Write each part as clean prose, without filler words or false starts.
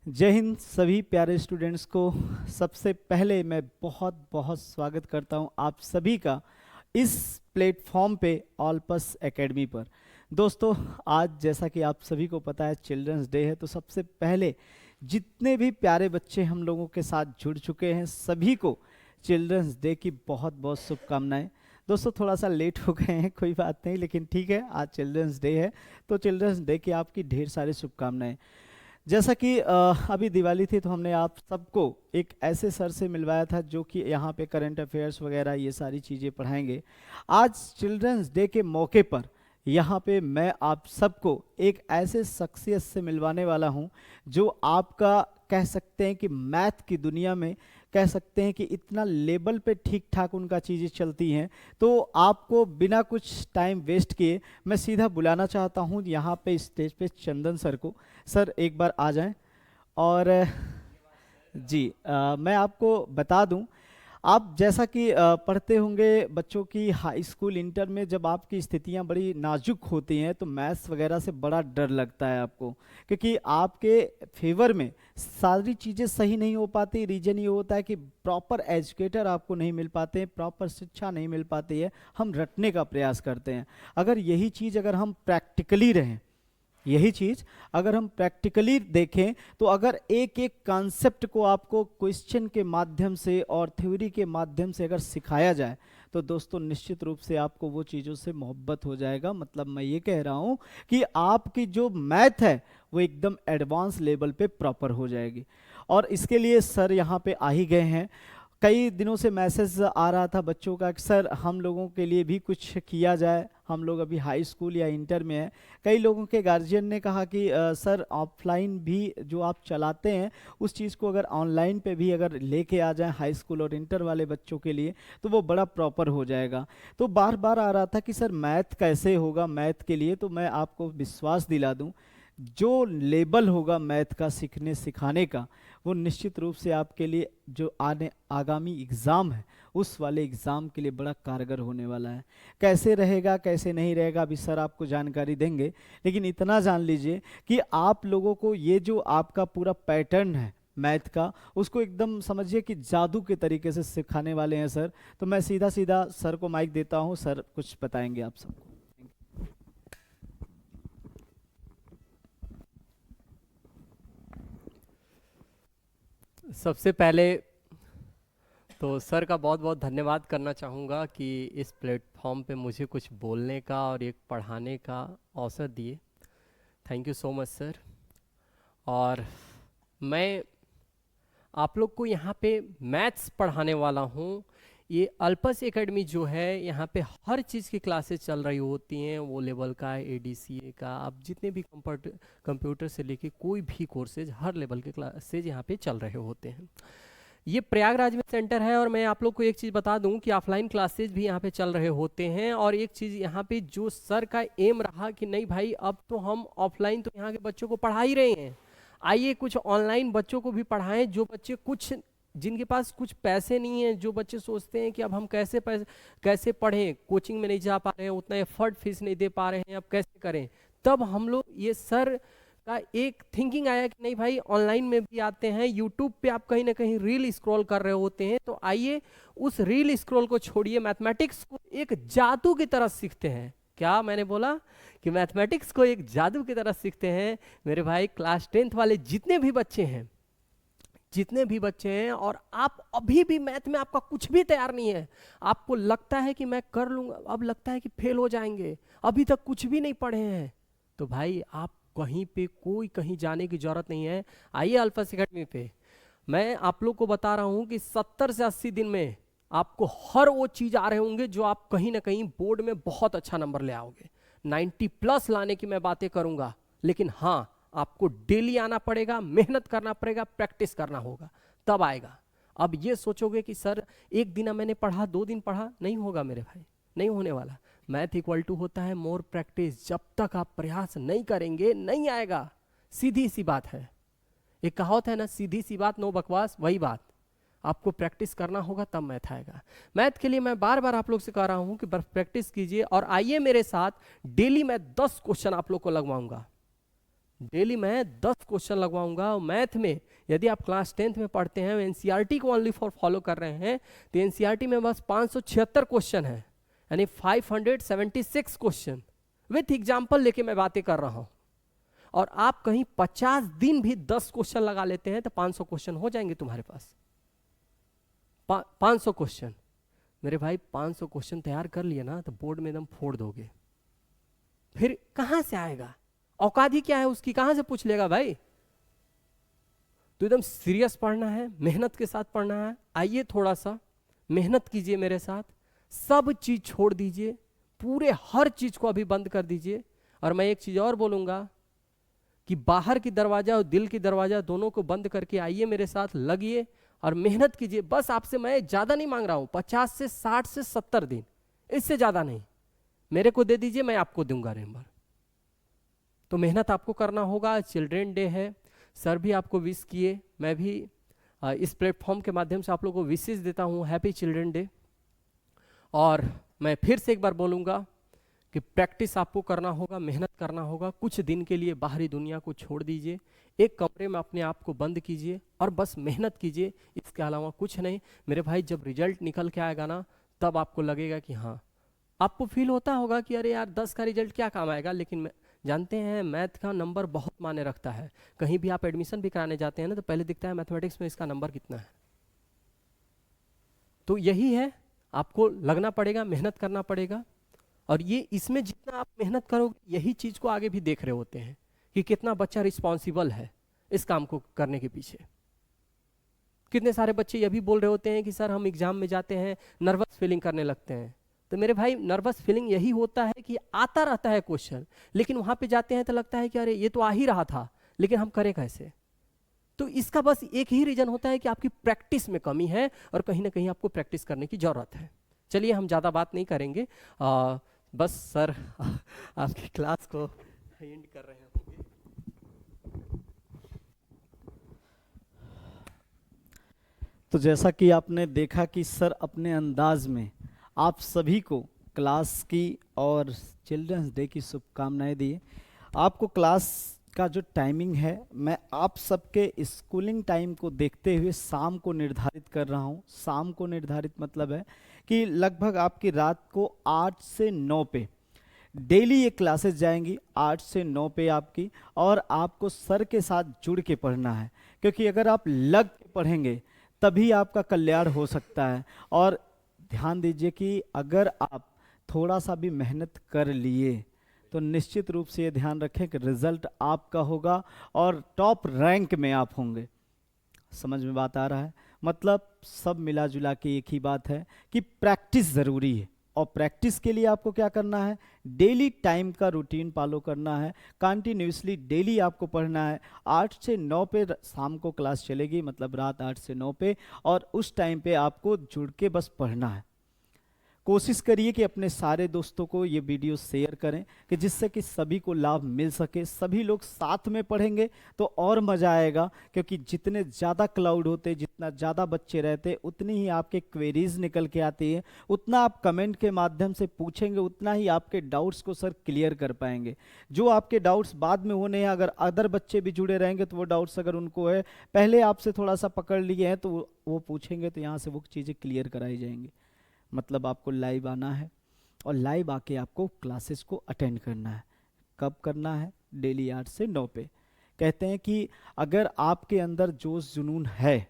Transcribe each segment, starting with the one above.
जय हिंद सभी प्यारे स्टूडेंट्स को। सबसे पहले मैं बहुत बहुत स्वागत करता हूं आप सभी का इस प्लेटफॉर्म पे ऑलपस एकेडमी पर। दोस्तों, आज जैसा कि आप सभी को पता है चिल्ड्रंस डे है, तो सबसे पहले जितने भी प्यारे बच्चे हम लोगों के साथ जुड़ चुके हैं सभी को चिल्ड्रंस डे की बहुत बहुत शुभकामनाएं। दोस्तों, थोड़ा सा लेट हो गए हैं, कोई बात नहीं, लेकिन ठीक है, आज चिल्ड्रंस डे है तो चिल्ड्रंस डे की आपकी ढेर सारी शुभकामनाएं। जैसा कि अभी दिवाली थी तो हमने आप सबको एक ऐसे सर से मिलवाया था जो कि यहाँ पे करंट अफेयर्स वगैरह ये सारी चीज़ें पढ़ाएंगे। आज चिल्ड्रंस डे के मौके पर यहाँ पे मैं आप सबको एक ऐसे शख्सियत से मिलवाने वाला हूँ जो आपका कह सकते हैं कि मैथ की दुनिया में कह सकते हैं कि इतना लेवल पे ठीक ठाक उनका चीज़ें चलती हैं। तो आपको बिना कुछ टाइम वेस्ट किए मैं सीधा बुलाना चाहता हूँ यहाँ पे स्टेज पे चंदन सर को। सर एक बार आ जाएं। और जी मैं आपको बता दूं, आप जैसा कि पढ़ते होंगे बच्चों की हाई स्कूल इंटर में, जब आपकी स्थितियां बड़ी नाजुक होती हैं तो मैथ्स वगैरह से बड़ा डर लगता है आपको, क्योंकि आपके फेवर में सारी चीज़ें सही नहीं हो पाती। रीजन ये होता है कि प्रॉपर एजुकेटर आपको नहीं मिल पाते हैं, प्रॉपर शिक्षा नहीं मिल पाती है, हम रटने का प्रयास करते हैं। अगर यही चीज़ अगर हम प्रैक्टिकली रहें, यही चीज अगर हम प्रैक्टिकली देखें, तो अगर एक एक कॉन्सेप्ट को आपको क्वेश्चन के माध्यम से और थ्योरी के माध्यम से अगर सिखाया जाए तो दोस्तों निश्चित रूप से आपको वो चीज़ों से मोहब्बत हो जाएगा। मतलब मैं ये कह रहा हूँ कि आपकी जो मैथ है वो एकदम एडवांस लेवल पे प्रॉपर हो जाएगी। और इसके लिए सर यहाँ पे आ ही गए हैं। कई दिनों से मैसेज आ रहा था बच्चों का कि सर हम लोगों के लिए भी कुछ किया जाए, हम लोग अभी हाई स्कूल या इंटर में हैं। कई लोगों के गार्जियन ने कहा कि सर ऑफलाइन भी जो आप चलाते हैं उस चीज़ को अगर ऑनलाइन पे भी अगर लेके आ जाएं हाई स्कूल और इंटर वाले बच्चों के लिए तो वो बड़ा प्रॉपर हो जाएगा। तो बार बार आ रहा था कि सर मैथ कैसे होगा मैथ के लिए। तो मैं आपको विश्वास दिला दूं, जो लेवल होगा मैथ का सीखने सिखाने का वो निश्चित रूप से आपके लिए जो आने आगामी एग्ज़ाम है उस वाले एग्ज़ाम के लिए बड़ा कारगर होने वाला है। कैसे रहेगा कैसे नहीं रहेगा अभी सर आपको जानकारी देंगे, लेकिन इतना जान लीजिए कि आप लोगों को ये जो आपका पूरा पैटर्न है मैथ का उसको एकदम समझिए कि जादू के तरीके से सिखाने वाले हैं सर। तो मैं सीधा सीधा सर को माइक देता हूँ, सर कुछ बताएंगे आप सबको। सबसे पहले तो सर का बहुत बहुत धन्यवाद करना चाहूँगा कि इस प्लेटफॉर्म पे मुझे कुछ बोलने का और एक पढ़ाने का अवसर दिए। Thank you so much sir. और मैं आप लोग को यहाँ पे मैथ्स पढ़ाने वाला हूँ। ये अल्पस एकेडमी जो है यहाँ पे हर चीज़ की क्लासेस चल रही होती हैं, वो लेवल का एडीसीए का, आप जितने भी कंप्यूटर से लेके कोई भी कोर्सेज हर लेवल के क्लासेज यहाँ पे चल रहे होते हैं। ये प्रयागराज में सेंटर है और मैं आप लोग को एक चीज़ बता दूं कि ऑफलाइन क्लासेज भी यहाँ पे चल रहे होते हैं। और एक चीज़ यहाँ पे जो सर का एम रहा कि नहीं भाई अब तो हम ऑफलाइन तो यहाँ के बच्चों को पढ़ा ही रहे हैं, आइए कुछ ऑनलाइन बच्चों को भी पढ़ाएं। जो बच्चे कुछ जिनके पास कुछ पैसे नहीं हैं, जो बच्चे सोचते हैं कि अब हम कैसे पढ़ें, कोचिंग में नहीं जा पा रहे हैं, उतना एफर्ट फीस नहीं दे पा रहे हैं, अब कैसे करें, तब हम लोग ये सर का एक थिंकिंग आया कि नहीं भाई ऑनलाइन में भी आते हैं। यूट्यूब पे आप कहीं ना कहीं रील स्क्रॉल कर रहे होते हैं, तो आइए उस रील स्क्रॉल को छोड़िए, मैथमेटिक्स को एक जादू की तरह सीखते हैं। क्या मैंने बोला कि मैथमेटिक्स को एक जादू की तरह सीखते हैं। मेरे भाई क्लास 10th वाले जितने भी बच्चे हैं और आप अभी भी मैथ में आपका कुछ भी तैयार नहीं है, आपको लगता है कि मैं कर लूंगा, अब लगता है कि फेल हो जाएंगे, अभी तक कुछ भी नहीं पढ़े हैं, तो भाई आप कहीं पे कोई कहीं जाने की जरूरत नहीं है। आइए अल्फास एकेडमी पे। मैं आप लोग को बता रहा हूं कि 70 से 80 दिन में आपको हर वो चीज आ रहे होंगे जो आप कहीं ना कहीं बोर्ड में बहुत अच्छा नंबर ले आओगे। 90+ लाने की मैं बातें करूंगा, लेकिन हाँ आपको डेली आना पड़ेगा, मेहनत करना पड़ेगा, प्रैक्टिस करना होगा, तब आएगा। अब ये सोचोगे कि सर एक दिन मैंने पढ़ा 2 दिन पढ़ा, नहीं होगा मेरे भाई, नहीं होने वाला। मैथ इक्वल टू होता है मोर प्रैक्टिस। जब तक आप प्रयास नहीं करेंगे नहीं आएगा, सीधी सी बात है। एक कहावत है ना, सीधी सी बात नो बकवास, वही बात। आपको प्रैक्टिस करना होगा तब मैथ आएगा। मैथ के लिए मैं बार बार आप लोग से कह रहा हूं कि प्रैक्टिस कीजिए और आइए मेरे साथ। डेली मैं 10 क्वेश्चन आप लोग को लगवाऊंगा, डेली मैं 10 क्वेश्चन लगवाऊंगा। और मैथ में यदि आप क्लास 10th में पढ़ते हैं, एनसीईआरटी को ओनली फॉर फॉलो कर रहे हैं, तो एनसीईआरटी में बस 576 क्वेश्चन है, यानी 576 क्वेश्चन विथ एग्जाम्पल लेके मैं बातें कर रहा हूं। और आप कहीं 50 दिन भी 10 क्वेश्चन लगा लेते हैं तो 500 क्वेश्चन हो जाएंगे तुम्हारे पास। 500 क्वेश्चन मेरे भाई, 500 क्वेश्चन तैयार कर लिए ना तो बोर्ड में एकदम फोड़ दोगे। फिर कहां से आएगा, औकात ही क्या है उसकी, कहां से पूछ लेगा भाई। तो एकदम सीरियस पढ़ना है, मेहनत के साथ पढ़ना है। आइए थोड़ा सा मेहनत कीजिए मेरे साथ, सब चीज छोड़ दीजिए, पूरे हर चीज को अभी बंद कर दीजिए। और मैं एक चीज और बोलूंगा कि बाहर की दरवाजा और दिल की दरवाजा दोनों को बंद करके आइए मेरे साथ, लगिए और मेहनत कीजिए। बस आपसे मैं ज्यादा नहीं मांग रहा हूं, 50 से 60 से 70 दिन, इससे ज्यादा नहीं। मेरे को दे दीजिए, मैं आपको दूंगा नंबर। तो मेहनत आपको करना होगा। चिल्ड्रेन डे है, सर भी आपको विश किए, मैं भी इस प्लेटफॉर्म के माध्यम से आप लोगों को विशेष देता हूँ, हैप्पी चिल्ड्रेन डे। और मैं फिर से एक बार बोलूँगा कि प्रैक्टिस आपको करना होगा, मेहनत करना होगा। कुछ दिन के लिए बाहरी दुनिया को छोड़ दीजिए, एक कमरे में अपने आप को बंद कीजिए और बस मेहनत कीजिए, इसके अलावा कुछ नहीं। मेरे भाई जब रिजल्ट निकल के आएगा ना, तब आपको लगेगा कि हाँ, आपको फील होता होगा कि अरे यार 10 का रिजल्ट क्या काम आएगा, लेकिन जानते हैं मैथ का नंबर बहुत मायने रखता है। कहीं भी आप एडमिशन भी कराने जाते हैं ना, तो पहले दिखता है मैथमेटिक्स में इसका नंबर कितना है। तो यही है, आपको लगना पड़ेगा, मेहनत करना पड़ेगा। और ये इसमें जितना आप मेहनत करोगे, यही चीज को आगे भी देख रहे होते हैं कि कितना बच्चा रिस्पॉन्सिबल है इस काम को करने के पीछे। कितने सारे बच्चे ये भी बोल रहे होते हैं कि सर हम एग्जाम में जाते हैं नर्वस फीलिंग करने लगते हैं। तो मेरे भाई नर्वस फीलिंग यही होता है कि आता रहता है क्वेश्चन, लेकिन वहां पे जाते हैं तो लगता है कि अरे ये तो आ ही रहा था, लेकिन हम करें कैसे। तो इसका बस एक ही रीजन होता है कि आपकी प्रैक्टिस में कमी है और कहीं ना कहीं आपको प्रैक्टिस करने की जरूरत है। चलिए हम ज़्यादा बात नहीं करेंगे, बस सर आपकी क्लास को एंड कर रहे होंगे। तो जैसा कि आपने देखा कि सर अपने अंदाज में आप सभी को क्लास की और चिल्ड्रंस डे की शुभकामनाएं दिए। आपको क्लास का जो टाइमिंग है, मैं आप सबके स्कूलिंग टाइम को देखते हुए शाम को निर्धारित कर रहा हूं। शाम को निर्धारित मतलब है कि लगभग आपकी रात को 8 से 9 पे डेली ये क्लासेस जाएंगी, 8 से 9 पे आपकी। और आपको सर के साथ जुड़ के पढ़ना है, क्योंकि अगर आप लग के पढ़ेंगे तभी आपका कल्याण हो सकता है। और ध्यान दीजिए कि अगर आप थोड़ा सा भी मेहनत कर लिए तो निश्चित रूप से ये ध्यान रखें कि रिजल्ट आपका होगा और टॉप रैंक में आप होंगे। समझ में बात आ रहा है? मतलब सब मिला जुला के एक ही बात है कि प्रैक्टिस ज़रूरी है। और प्रैक्टिस के लिए आपको क्या करना है, डेली टाइम का रूटीन फॉलो करना है, कंटिन्यूसली डेली आपको पढ़ना है। 8 से 9 पे शाम को क्लास चलेगी, मतलब रात 8 से 9 पे, और उस टाइम पे आपको जुड़ के बस पढ़ना है। कोशिश करिए कि अपने सारे दोस्तों को ये वीडियो शेयर करें कि जिससे कि सभी को लाभ मिल सके। सभी लोग साथ में पढ़ेंगे तो और मज़ा आएगा, क्योंकि जितने ज़्यादा क्लाउड होते, जितना ज़्यादा बच्चे रहते, उतनी ही आपके क्वेरीज निकल के आती है, उतना आप कमेंट के माध्यम से पूछेंगे, उतना ही आपके डाउट्स को सर क्लियर कर पाएंगे। जो आपके डाउट्स बाद में होने हैं, अगर अदर बच्चे भी जुड़े रहेंगे तो वो डाउट्स अगर उनको है पहले आपसे थोड़ा सा पकड़ लिए हैं तो वो पूछेंगे, तो यहाँ से वो चीज़ें क्लियर कराई जाएंगी। मतलब आपको लाइव आना है और लाइव आके आपको क्लासेस को अटेंड करना है। कब करना है? डेली 8 से 9 पे। कहते हैं कि अगर आपके अंदर जोश जुनून है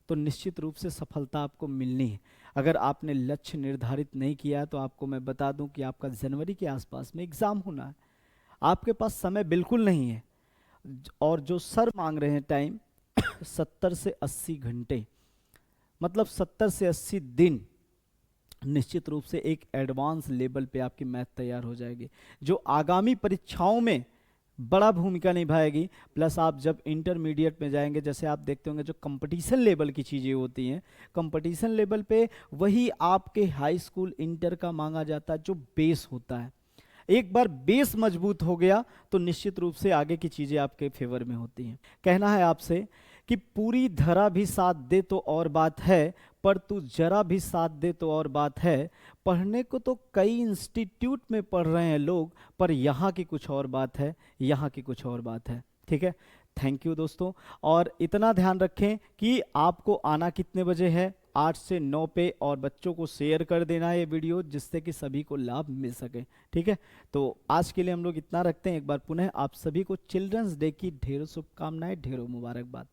तो निश्चित रूप से सफलता आपको मिलनी है। अगर आपने लक्ष्य निर्धारित नहीं किया तो आपको मैं बता दूं कि आपका जनवरी के आसपास में एग्ज़ाम होना है, आपके पास समय बिल्कुल नहीं है। और जो सर मांग रहे हैं टाइम 70 से 80 घंटे, मतलब 70 से 80 दिन, निश्चित रूप से एक एडवांस लेवल पे आपकी मैथ तैयार हो जाएगी, जो आगामी परीक्षाओं में बड़ा भूमिका निभाएगी। प्लस आप जब इंटरमीडिएट में जाएंगे, जैसे आप देखते होंगे जो कंपटीशन लेवल की चीज़ें होती हैं, कंपटीशन लेवल पे वही आपके हाई स्कूल इंटर का मांगा जाता है जो बेस होता है। एक बार बेस मजबूत हो गया तो निश्चित रूप से आगे की चीज़ें आपके फेवर में होती हैं। कहना है आपसे कि पूरी धरा भी साथ दे तो और बात है, पर तू जरा भी साथ दे तो और बात है। पढ़ने को तो कई इंस्टीट्यूट में पढ़ रहे हैं लोग, पर यहाँ की कुछ और बात है, यहाँ की कुछ और बात है। ठीक है, थैंक यू दोस्तों। और इतना ध्यान रखें कि आपको आना कितने बजे है, 8 से 9 पे, और बच्चों को शेयर कर देना है ये वीडियो, जिससे कि सभी को लाभ मिल सके। ठीक है, तो आज के लिए हम लोग इतना रखते हैं। एक बार पुनः आप सभी को चिल्ड्रंस डे की ढेरों शुभकामनाएं, ढेरों मुबारकबाद।